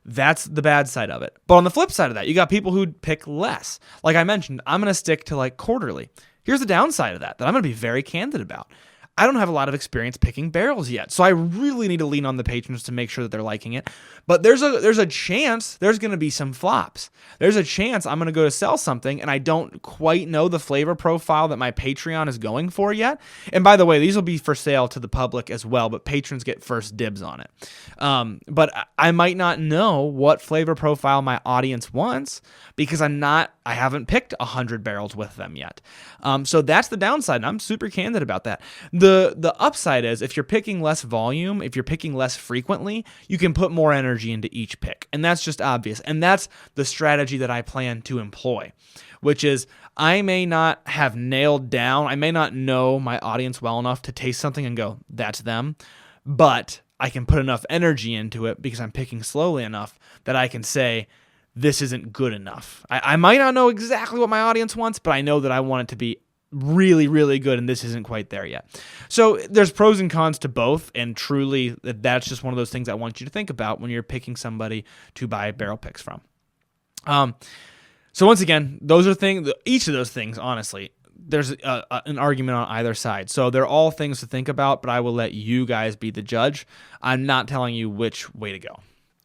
That's the bad side of it. But on the flip side of that, you got people who pick less. Like I mentioned, I'm going to stick to like quarterly. Here's the downside of that I'm going to be very candid about. I don't have a lot of experience picking barrels yet, so I really need to lean on the patrons to make sure that they're liking it. But there's a chance there's going to be some flops. There's a chance I'm going to go to sell something, and I don't quite know the flavor profile that my Patreon is going for yet. And by the way, these will be for sale to the public as well, but patrons get first dibs on it. But I might not know what flavor profile my audience wants because I haven't picked 100 barrels with them yet. So that's the downside, and I'm super candid about that. The upside is if you're picking less volume, if you're picking less frequently, you can put more energy into each pick. And that's just obvious. And that's the strategy that I plan to employ, which is I may not have nailed down, I may not know my audience well enough to taste something and go, that's them, but I can put enough energy into it because I'm picking slowly enough that I can say, this isn't good enough. I might not know exactly what my audience wants, but I know that I want it to be really, really good, and this isn't quite there yet. So there's pros and cons to both, and truly, that's just one of those things I want you to think about when you're picking somebody to buy barrel picks from. So once again, those are each of those things, honestly, there's an argument on either side. So they're all things to think about, but I will let you guys be the judge. I'm not telling you which way to go.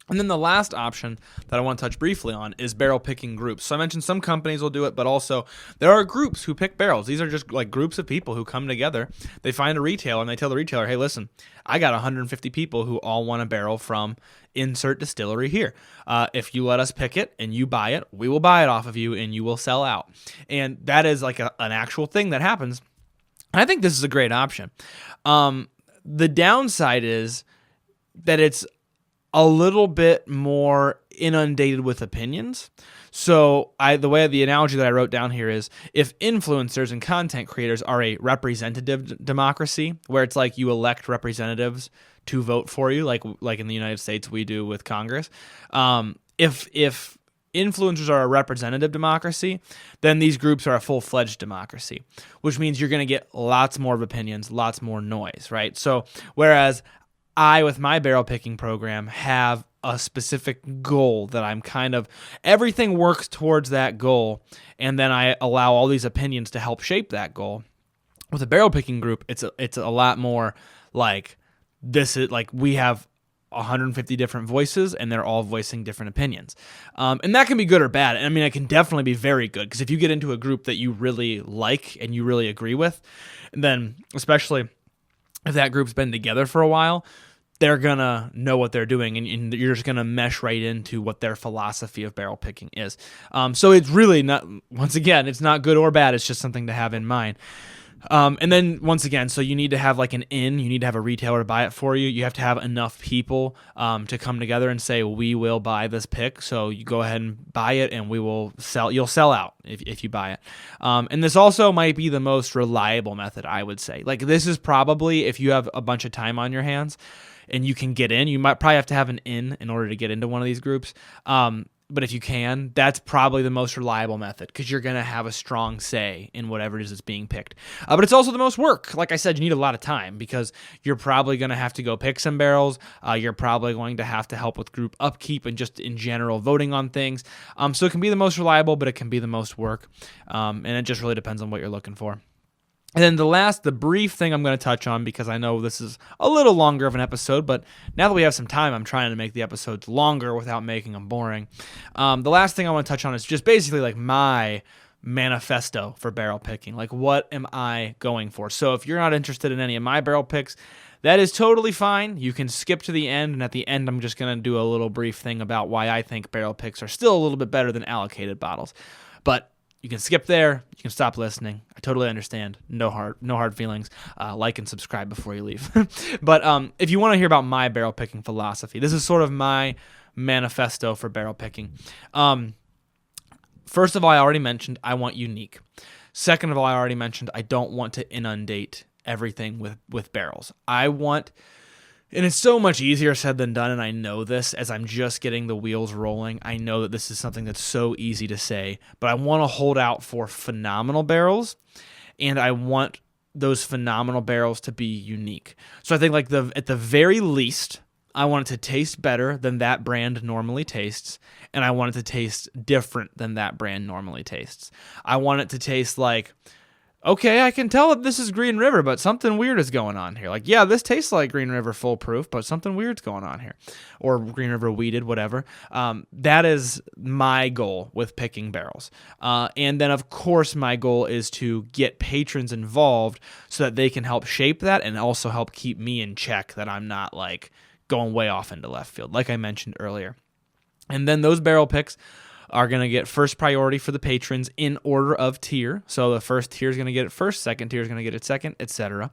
And then the last option that I want to touch briefly on is barrel picking groups. So I mentioned some companies will do it, but also there are groups who pick barrels. These are just like groups of people who come together. They find a retailer and they tell the retailer, hey, listen, I got 150 people who all want a barrel from insert distillery here. If you let us pick it and you buy it, we will buy it off of you and you will sell out. And that is like an actual thing that happens. And I think this is a great option. The downside is that it's a little bit more inundated with opinions. So the analogy that I wrote down here is, if influencers and content creators are a representative democracy, where it's like you elect representatives to vote for you, like in the United States we do with Congress. If influencers are a representative democracy, then these groups are a full-fledged democracy, which means you're going to get lots more of opinions, lots more noise, right? So whereas I, with my barrel picking program, have a specific goal that I'm everything works towards that goal, and then I allow all these opinions to help shape that goal. With a barrel picking group, it's a lot more like this is like we have 150 different voices, and they're all voicing different opinions. And that can be good or bad. I mean, it can definitely be very good, because if you get into a group that you really like and you really agree with, then especially if that group's been together for a while, they're going to know what they're doing, and you're just going to mesh right into what their philosophy of barrel picking is. So it's really not, once again, it's not good or bad. It's just something to have in mind. And then once again, so you need to have like you need to have a retailer to buy it for you. You have to have enough people to come together and say, we will buy this pick. So you go ahead and buy it, and you'll sell out if you buy it. And this also might be the most reliable method, I would say. Like, this is probably, if you have a bunch of time on your hands and you can get in, you might probably have to have an in order to get into one of these groups. But if you can, that's probably the most reliable method, because you're going to have a strong say in whatever it is that's being picked. But it's also the most work. Like I said, you need a lot of time, because you're probably going to have to go pick some barrels. You're probably going to have to help with group upkeep and just in general voting on things. So it can be the most reliable, but it can be the most work. And it just really depends on what you're looking for. And then the brief thing I'm going to touch on, because I know this is a little longer of an episode, but now that we have some time, I'm trying to make the episodes longer without making them boring. The last thing I want to touch on is just basically like my manifesto for barrel picking. Like, what am I going for? So if you're not interested in any of my barrel picks, that is totally fine. You can skip to the end, and at the end, I'm just going to do a little brief thing about why I think barrel picks are still a little bit better than allocated bottles. But you can skip there. You can stop listening. I totally understand. No hard feelings. Like and subscribe before you leave. But if you want to hear about my barrel picking philosophy, this is sort of my manifesto for barrel picking. First of all, I already mentioned I want unique. Second of all, I already mentioned I don't want to inundate everything with barrels. And it's so much easier said than done, and I know this as I'm just getting the wheels rolling. I know that this is something that's so easy to say, but I want to hold out for phenomenal barrels, and I want those phenomenal barrels to be unique. So I think at the very least, I want it to taste better than that brand normally tastes, and I want it to taste different than that brand normally tastes. I want it to taste like, okay, I can tell that this is Green River, but something weird is going on here. Like, yeah, this tastes like Green River Foolproof, but something weird's going on here. Or Green River Weeded, whatever. That is my goal with picking barrels. And then, of course, my goal is to get patrons involved so that they can help shape that and also help keep me in check, that I'm not, like, going way off into left field, like I mentioned earlier. And then those barrel picks are going to get first priority for the patrons in order of tier. So the first tier is going to get it first, second tier is going to get it second, etc.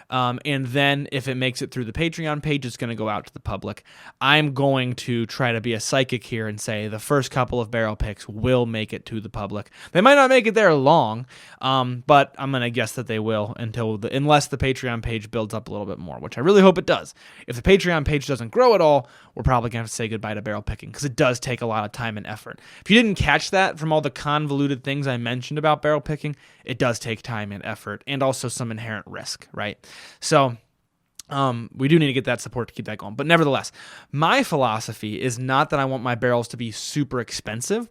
And then if it makes it through the Patreon page, it's going to go out to the public. I'm going to try to be a psychic here and say the first couple of barrel picks will make it to the public. They might not make it there long, but I'm going to guess that they will unless the Patreon page builds up a little bit more, which I really hope it does. If the Patreon page doesn't grow at all, we're probably going to have to say goodbye to barrel picking, because it does take a lot of time and effort. If you didn't catch that from all the convoluted things I mentioned about barrel picking, it does take time and effort and also some inherent risk, right? So we do need to get that support to keep that going. But nevertheless, my philosophy is not that I want my barrels to be super expensive.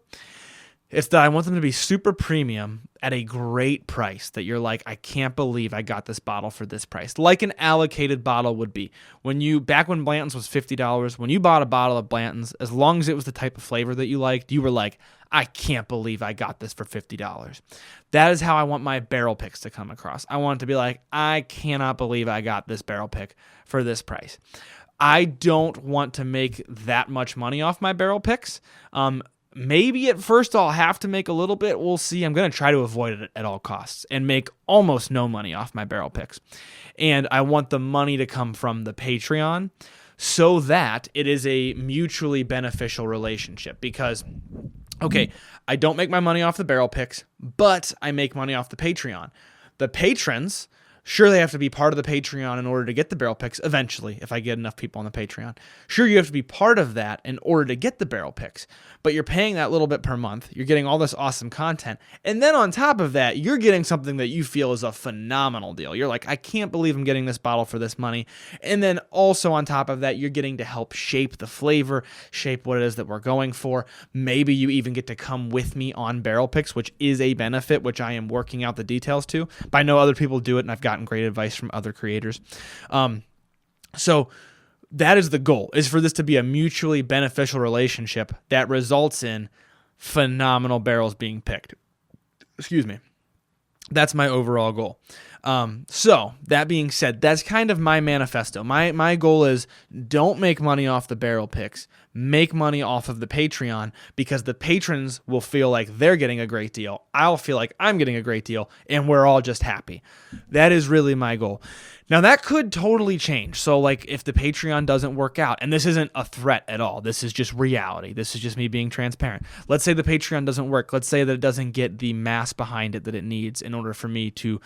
It's that I want them to be super premium at a great price, that you're like, I can't believe I got this bottle for this price. Like an allocated bottle would be. Back when Blanton's was $50, when you bought a bottle of Blanton's, as long as it was the type of flavor that you liked, you were like, I can't believe I got this for $50. That is how I want my barrel picks to come across. I want it to be like, I cannot believe I got this barrel pick for this price. I don't want to make that much money off my barrel picks. Maybe at first I'll have to make a little bit. We'll see. I'm going to try to avoid it at all costs and make almost no money off my barrel picks. And I want the money to come from the Patreon so that it is a mutually beneficial relationship. Because, okay, I don't make my money off the barrel picks, but I make money off the Patreon. The patrons, sure, they have to be part of the Patreon in order to get the barrel picks eventually, if I get enough people on the Patreon. Sure, you have to be part of that in order to get the barrel picks, but you're paying that little bit per month. You're getting all this awesome content. And then on top of that, you're getting something that you feel is a phenomenal deal. You're like, I can't believe I'm getting this bottle for this money. And then also on top of that, you're getting to help shape the flavor, shape what it is that we're going for. Maybe you even get to come with me on barrel picks, which is a benefit, which I am working out the details to. But I know other people do it, and I've gotten great advice from other creators. So that is the goal, is for this to be a mutually beneficial relationship that results in phenomenal barrels being picked. Excuse me. That's my overall goal. So that being said, that's kind of my manifesto. My goal is don't make money off the barrel picks. Make money off of the Patreon, because the patrons will feel like they're getting a great deal. I'll feel like I'm getting a great deal, and we're all just happy. That is really my goal. Now, that could totally change. So, like, if the Patreon doesn't work out, and this isn't a threat at all, this is just reality. This is just me being transparent. Let's say the Patreon doesn't work. Let's say that it doesn't get the mass behind it that it needs in order for me to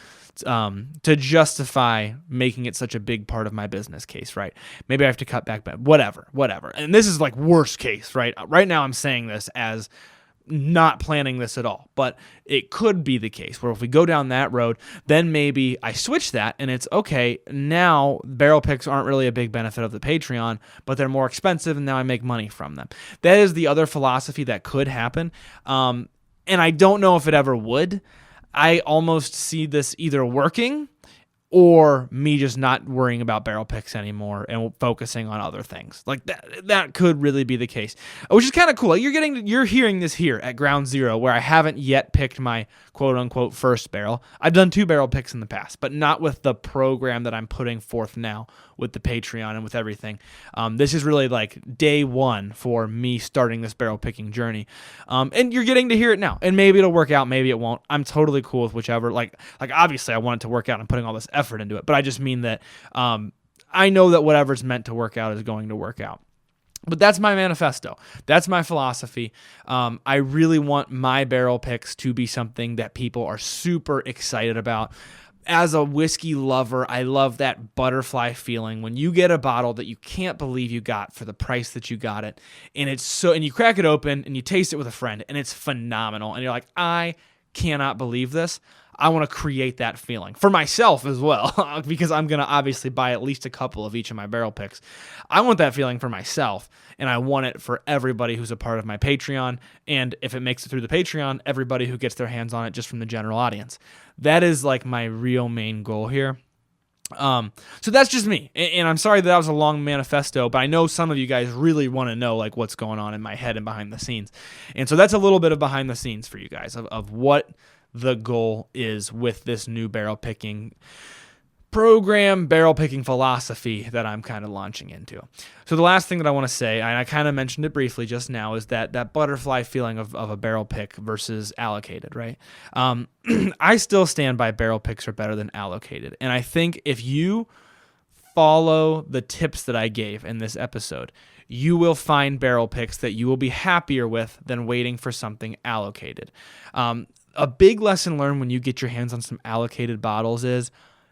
justify making it such a big part of my business case, right? Maybe I have to cut back, but whatever. And this is like worst case, right? Right now I'm saying this as not planning this at all, but it could be the case where if we go down that road, then maybe I switch that and it's okay. Now barrel picks aren't really a big benefit of the Patreon, but they're more expensive and now I make money from them. That is the other philosophy that could happen. And I don't know if it ever would. I almost see this either working or me just not worrying about barrel picks anymore and focusing on other things. Like that could really be the case, which is kind of cool. You're hearing this here at Ground Zero, where I haven't yet picked my quote unquote first barrel. I've done 2 barrel picks in the past, but not with the program that I'm putting forth now with the Patreon and with everything. This is really like day one for me starting this barrel picking journey. And you're getting to hear it now, and maybe it'll work out, maybe it won't. I'm totally cool with whichever. Like obviously I want it to work out. I'm putting all this effort into it, but I just mean that I know that whatever's meant to work out is going to work out. But that's my manifesto. That's my philosophy. I really want my barrel picks to be something that people are super excited about. As a whiskey lover, I love that butterfly feeling when you get a bottle that you can't believe you got for the price that you got it, and you crack it open and you taste it with a friend, and it's phenomenal, and you're like, I cannot believe this. I want to create that feeling for myself as well, because I'm going to obviously buy at least a couple of each of my barrel picks. I want that feeling for myself, and I want it for everybody who's a part of my Patreon, and if it makes it through the Patreon, everybody who gets their hands on it just from the general audience. That is like my real main goal here. So that's just me, and I'm sorry that was a long manifesto, but I know some of you guys really want to know like what's going on in my head and behind the scenes, and so that's a little bit of behind the scenes for you guys of what the goal is with this new barrel picking program, barrel picking philosophy that I'm kind of launching into. So the last thing that I want to say, and I kind of mentioned it briefly just now, is that butterfly feeling of a barrel pick versus allocated, right? I still stand by barrel picks are better than allocated. And I think if you follow the tips that I gave in this episode, you will find barrel picks that you will be happier with than waiting for something allocated. A big lesson learned when you get your hands on some allocated bottles is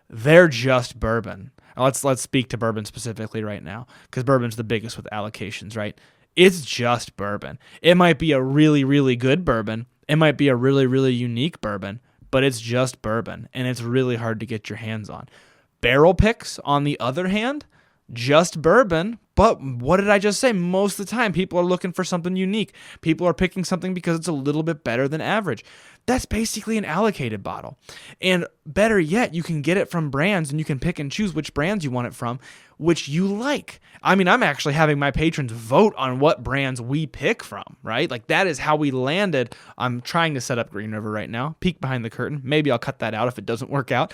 they're just bourbon. Let's speak to bourbon specifically right now, because bourbon's the biggest with allocations, right? It's just bourbon. It might be a really, really good bourbon. It might be a really, really unique bourbon, but it's just bourbon, and it's really hard to get your hands on. Barrel picks, on the other hand, just bourbon, but what did I just say? Most of the time, people are looking for something unique. People are picking something because it's a little bit better than average. That's basically an allocated bottle. And better yet, you can get it from brands, and you can pick and choose which brands you want it from, which you like. I mean, I'm actually having my patrons vote on what brands we pick from, right? Like, that is how we landed. I'm trying to set up Green River right now. Peek behind the curtain. Maybe I'll cut that out if it doesn't work out.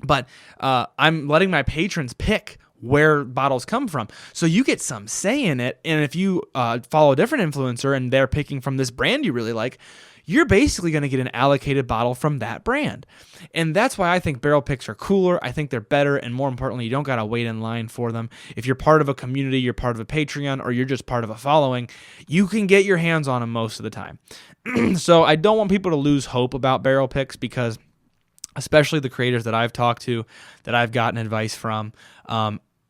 But I'm letting my patrons pick where bottles come from. So you get some say in it. And if you follow a different influencer and they're picking from this brand you really like, you're basically going to get an allocated bottle from that brand. And that's why I think barrel picks are cooler. I think they're better. And more importantly, you don't got to wait in line for them. If you're part of a community, you're part of a Patreon, or you're just part of a following, you can get your hands on them most of the time. So I don't want people to lose hope about barrel picks, because especially the creators that I've talked to, that I've gotten advice from,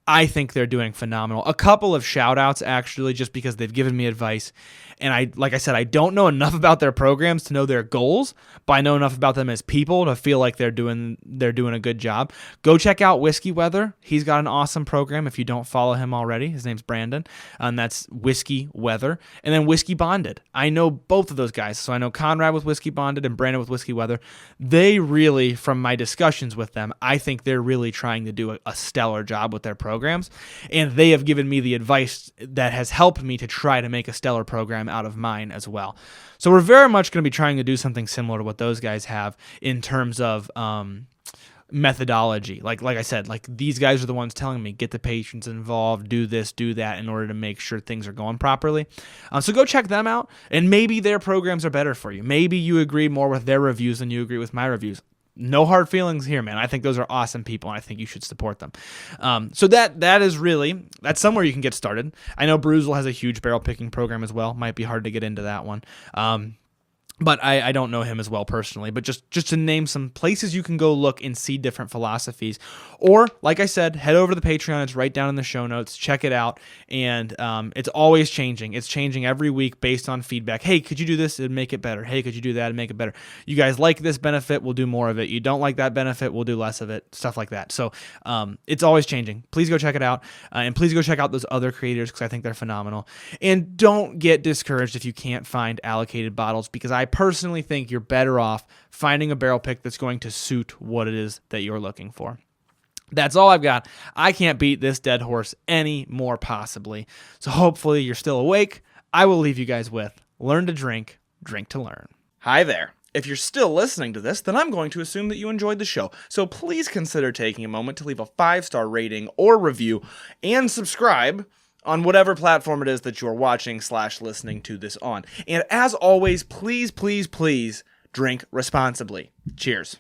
I think they're doing phenomenal. A couple of shout outs, actually, just because they've given me advice. And like I said, I don't know enough about their programs to know their goals, but I know enough about them as people to feel like they're doing a good job. Go check out Whiskey Weather. He's got an awesome program if you don't follow him already. His name's Brandon, and that's Whiskey Weather. And then Whiskey Bonded. I know both of those guys. So I know Conrad with Whiskey Bonded and Brandon with Whiskey Weather. They really, from my discussions with them, I think they're really trying to do a stellar job with their programs. And they have given me the advice that has helped me to try to make a stellar program out of mine as well. So we're very much going to be trying to do something similar to what those guys have in terms of methodology. Like I said, like these guys are the ones telling me, get the patrons involved, do this, do that, in order to make sure things are going properly. So go check them out, and maybe their programs are better for you. Maybe you agree more with their reviews than you agree with my reviews. No hard feelings here, man. I think those are awesome people, and I think you should support them. So that's somewhere you can get started. I know Bruzel has a huge barrel picking program as well. Might be hard to get into that one. But I don't know him as well personally. But just to name some places you can go look and see different philosophies. Or, like I said, head over to the Patreon. It's right down in the show notes. Check it out. And it's always changing. It's changing every week based on feedback. Hey, could you do this and make it better? Hey, could you do that and make it better? You guys like this benefit, we'll do more of it. You don't like that benefit, we'll do less of it. Stuff like that. So it's always changing. Please go check it out. And please go check out those other creators, because I think they're phenomenal. And don't get discouraged if you can't find allocated bottles, because I personally think you're better off finding a barrel pick that's going to suit what it is that you're looking for. That's all I've got. I can't beat this dead horse any more possibly. So hopefully you're still awake. I will leave you guys with learn to drink, drink to learn. Hi there. If you're still listening to this, then I'm going to assume that you enjoyed the show. So please consider taking a moment to leave a 5-star rating or review and subscribe on whatever platform it is that you're watching/listening to this on. And as always, please, please, please drink responsibly. Cheers.